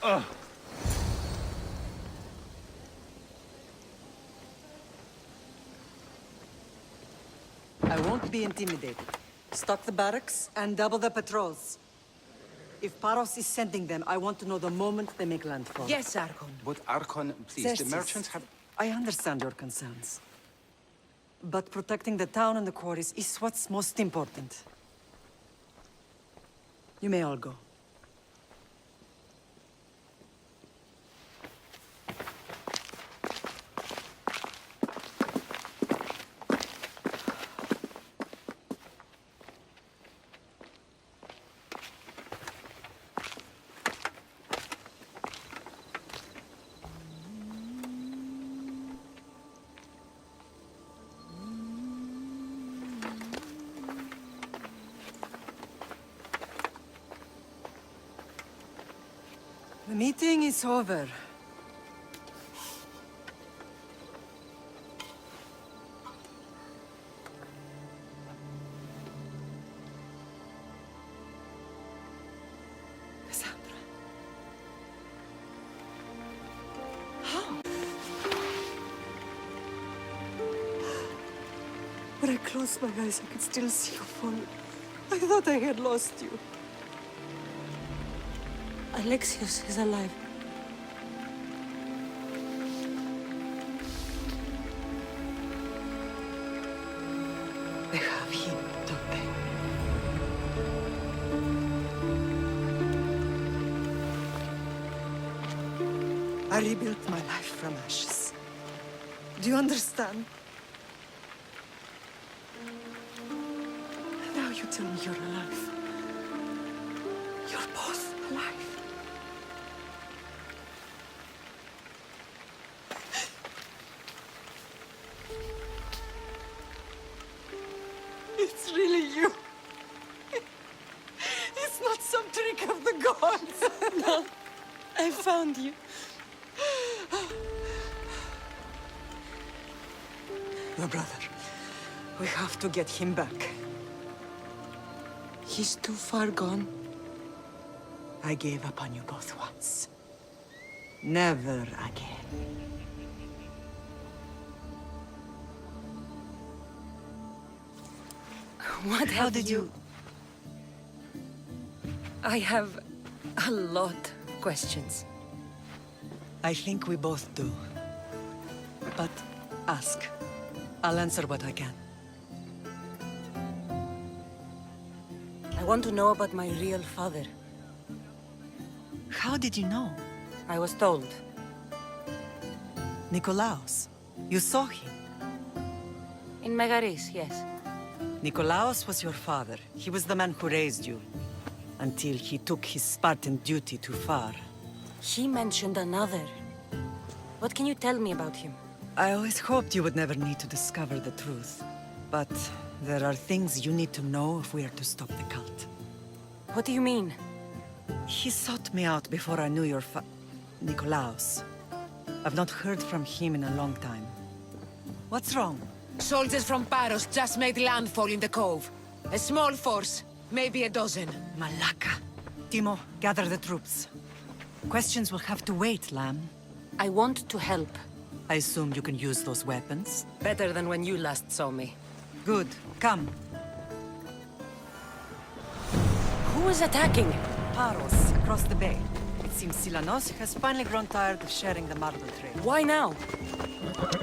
I won't be intimidated. Stock the barracks and double the patrols. If Paros is sending them, I want to know the moment they make landfall. Yes, Archon. But Archon, please, Xerxes, the merchants have... I understand your concerns. But protecting the town and the quarries is what's most important. You may all go. The meeting is over. Cassandra. How? When I closed my eyes, I could still see you fall. I thought I had lost you. Alexios is alive. They have him, don't they? I rebuilt my life from ashes. Do you understand? Now you tell me you're alive. You're both alive. It's really you. It's not some trick of the gods. No, I found you. Your brother. We have to get him back. He's too far gone. I gave up on you both once. Never again. How did you... I have a lot of questions. I think we both do. But ask. I'll answer what I can. I want to know about my real father. How did you know? I was told. Nikolaos. You saw him. In Megaris, yes. Nikolaos was your father. He was the man who raised you. Until he took his Spartan duty too far. He mentioned another. What can you tell me about him? I always hoped you would never need to discover the truth. But there are things you need to know if we are to stop the cult. What do you mean? He sought me out before I knew your Nikolaos. I've not heard from him in a long time. What's wrong? Soldiers from Paros just made landfall in the cove. A small force, maybe a dozen. Malaka. Timo, gather the troops. Questions will have to wait, Lamb. I want to help. I assume you can use those weapons? Better than when you last saw me. Good. Come. Who is attacking? Paros, across the bay. It seems Silanos has finally grown tired of sharing the marble trail. Why now?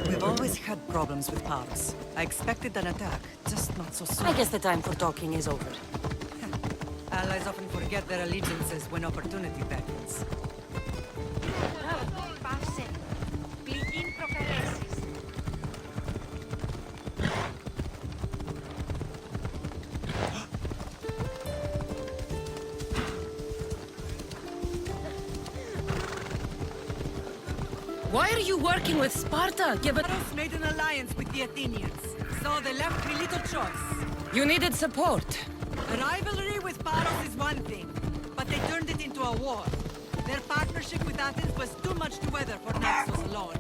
We've always had problems with Paros. I expected an attack, just not so soon. I guess the time for talking is over. Allies often forget their allegiances when opportunity beckons. Why are you working with Sparta? Paros made an alliance with the Athenians, so they left me little choice. You needed support. A rivalry with Paros is one thing, but they turned it into a war. Their partnership with Athens was too much to weather for Naxos alone.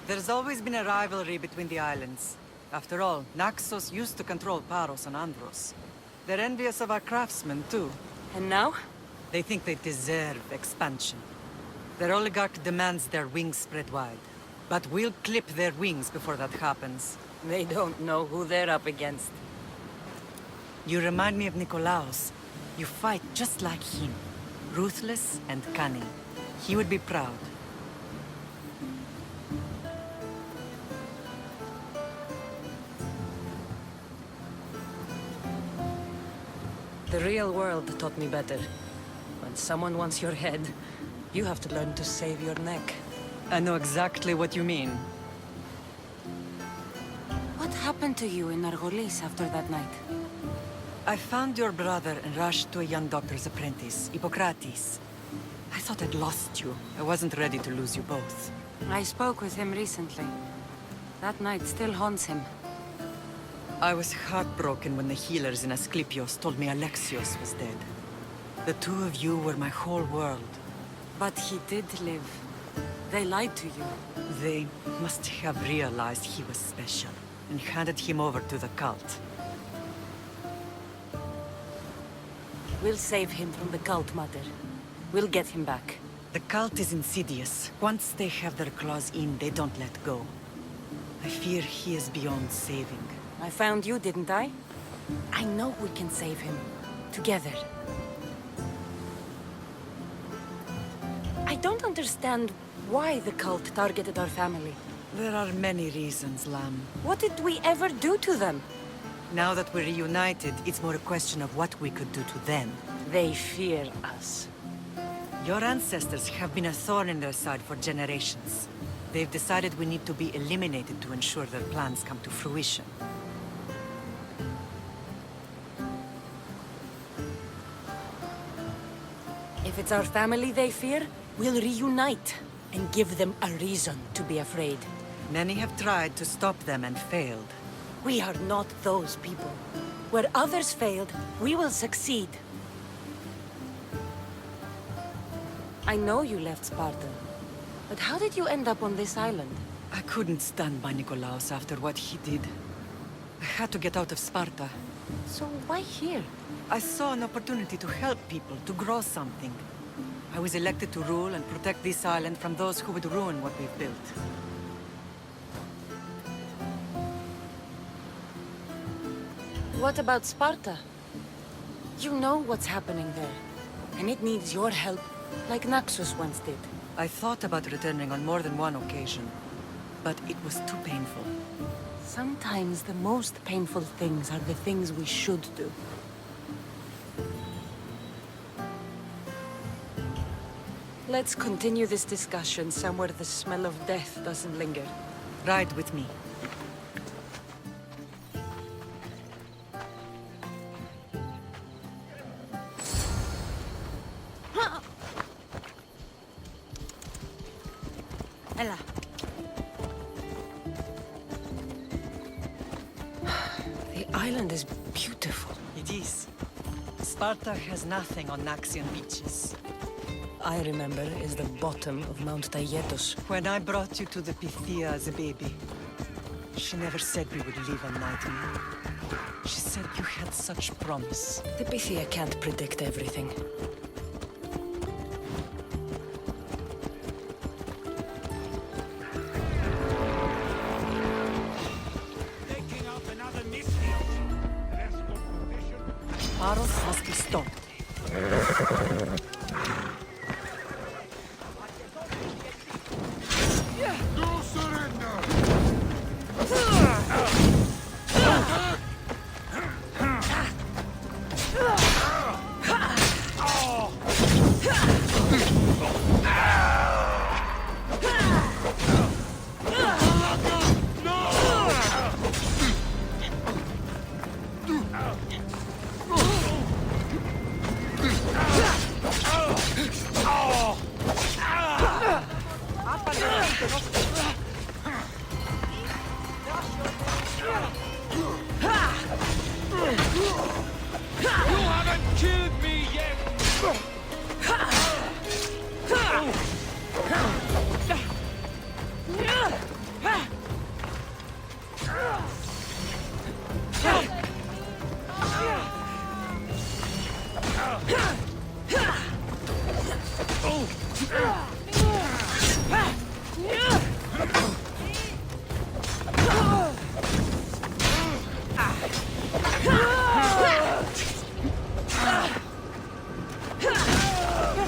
There's always been a rivalry between the islands. After all, Naxos used to control Paros and Andros. They're envious of our craftsmen, too. And now? They think they deserve expansion. Their oligarch demands their wings spread wide. But we'll clip their wings before that happens. They don't know who they're up against. You remind me of Nikolaos. You fight just like him. Ruthless and cunning. He would be proud. The real world taught me better. When someone wants your head, you have to learn to save your neck. I know exactly what you mean. What happened to you in Argolis after that night? I found your brother and rushed to a young doctor's apprentice, Hippocrates. I thought I'd lost you. I wasn't ready to lose you both. I spoke with him recently. That night still haunts him. I was heartbroken when the healers in Asclepios told me Alexios was dead. The two of you were my whole world. But he did live. They lied to you. They must have realized he was special and handed him over to the cult. We'll save him from the cult, Mother. We'll get him back. The cult is insidious. Once they have their claws in, they don't let go. I fear he is beyond saving. I found you, didn't I? I know we can save him. Together. I don't understand why the cult targeted our family. There are many reasons, Lamb. What did we ever do to them? Now that we're reunited, it's more a question of what we could do to them. They fear us. Your ancestors have been a thorn in their side for generations. They've decided we need to be eliminated to ensure their plans come to fruition. If it's our family they fear, we'll reunite and give them a reason to be afraid. Many have tried to stop them and failed. We are not those people. Where others failed, we will succeed. I know you left Sparta, but how did you end up on this island? I couldn't stand by Nikolaos after what he did. I had to get out of Sparta. So why here? I saw an opportunity to help people, to grow something. I was elected to rule and protect this island from those who would ruin what we've built. What about Sparta? You know what's happening there, and it needs your help Like Naxos once did. I thought about returning on more than one occasion, but it was too painful. Sometimes the most painful things are the things we should do. Let's continue this discussion somewhere the smell of death doesn't linger. Ride with me. Ella. The island is beautiful. It is. Sparta has nothing on Naxian beaches. I remember is the bottom of Mount Taygetos. When I brought you to the Pythia as a baby, she never said we would live a nightmare. She said you had such promise. The Pythia can't predict everything. Taking up another missile. Let's go position. Paros must be stopped. No surrender! You haven't killed me yet!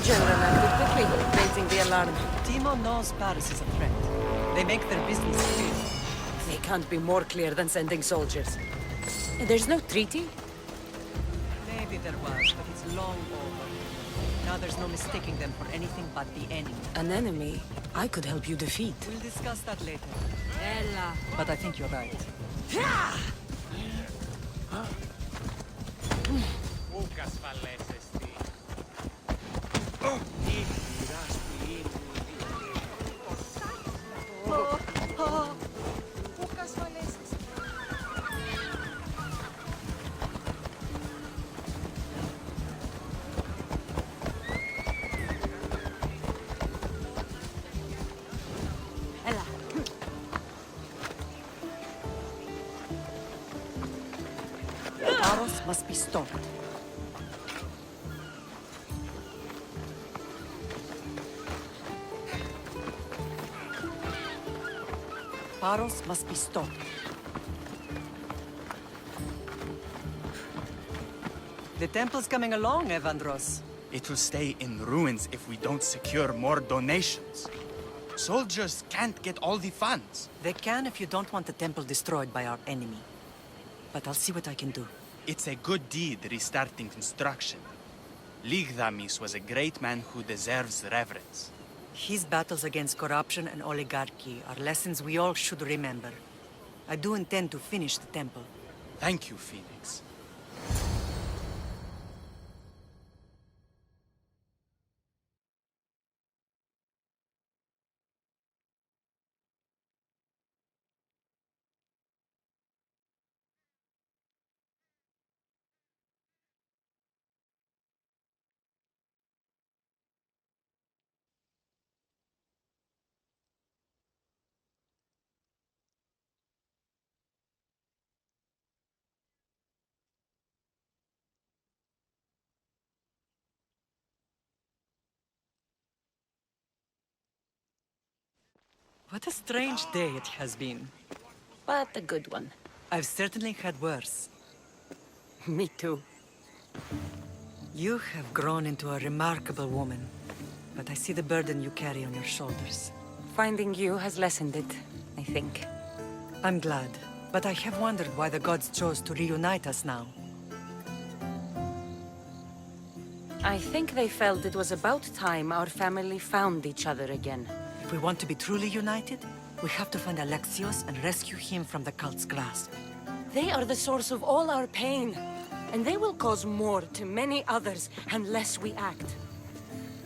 General acted quickly, raising the alarm. Timo knows Paris is a threat. They make their business clear. They can't be more clear than sending soldiers. There's no treaty? Maybe there was, but it's long over. Now there's no mistaking them for anything but the enemy. An enemy I could help you defeat. We'll discuss that later. Ella. But I think you're right. Poucas faleces, sí. Ella. Paros must be stopped. Paros must be stopped. The temple's coming along, Evandros. It will stay in ruins if we don't secure more donations. Soldiers can't get all the funds. They can if you don't want the temple destroyed by our enemy. But I'll see what I can do. It's a good deed restarting construction. Ligdamis was a great man who deserves reverence. His battles against corruption and oligarchy are lessons we all should remember. I do intend to finish the temple. Thank you, Phoenix. What a strange day it has been. But a good one. I've certainly had worse. Me too. You have grown into a remarkable woman. but I see the burden you carry on your shoulders. Finding you has lessened it, I think. I'm glad, but I have wondered why the gods chose to reunite us now. I think they felt it was about time our family found each other again. If we want to be truly united, we have to find Alexios and rescue him from the cult's grasp. They are the source of all our pain, and they will cause more to many others unless we act.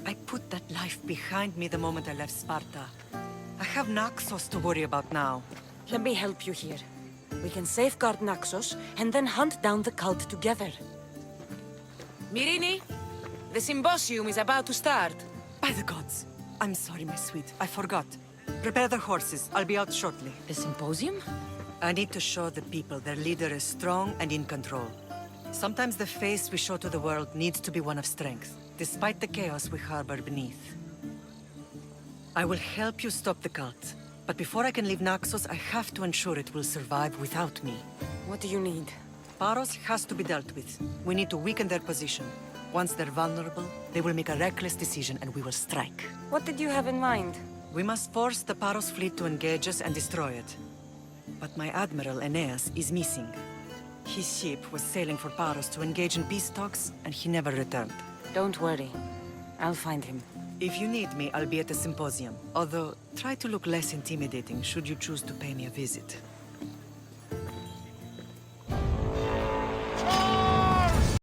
I put that life behind me the moment I left Sparta. I have Naxos to worry about now. Let me help you here. We can safeguard Naxos and then hunt down the cult together. Myrrine, the symposium is about to start. By the gods! I'm sorry, my sweet. I forgot. Prepare the horses. I'll be out shortly. The symposium? I need to show the people their leader is strong and in control. Sometimes the face we show to the world needs to be one of strength, despite the chaos we harbor beneath. I will help you stop the cult, but before I can leave Naxos, I have to ensure it will survive without me. What do you need? Paros has to be dealt with. We need to weaken their position. Once they're vulnerable, they will make a reckless decision and we will strike. What did you have in mind? We must force the Paros fleet to engage us and destroy it. But my admiral, Aeneas, is missing. His ship was sailing for Paros to engage in peace talks, and he never returned. Don't worry. I'll find him. If you need me, I'll be at the symposium. Although, try to look less intimidating should you choose to pay me a visit.